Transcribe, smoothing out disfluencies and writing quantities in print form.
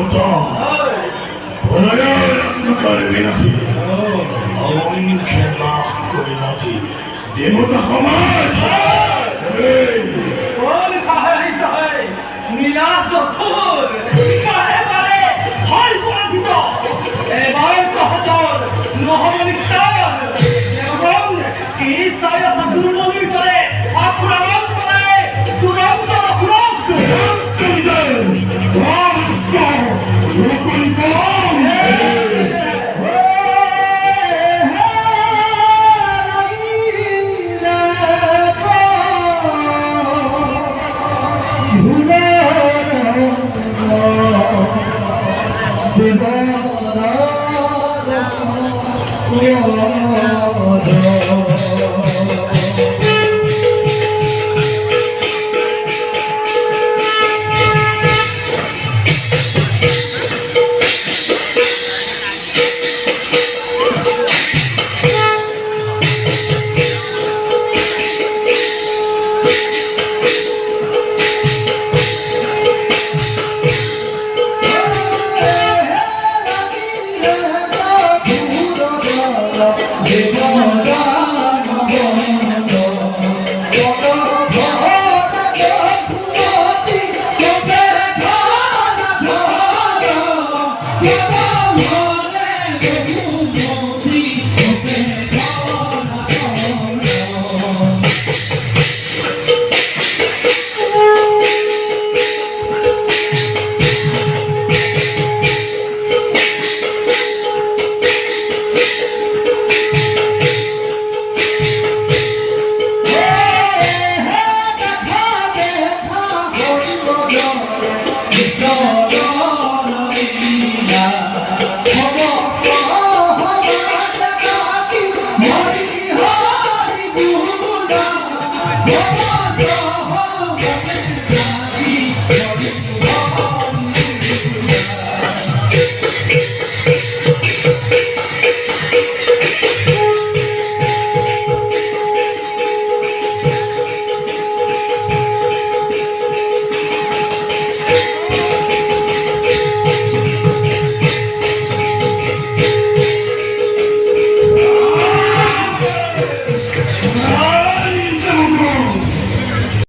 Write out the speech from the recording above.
দেবতা প্রলয়ের অন্ধকার বিনাশী অঙ্কে লাভ করিলাছি দেবতা সমাজ কোন কাহাই সহায় নীলা চতুর বারে বারে হয় পরাজিত এবার কহতর নহমনিস্তার এবং কি সায় দুর্বল করে আক্রমণ করে তুরন্ত রক্ষক Hey,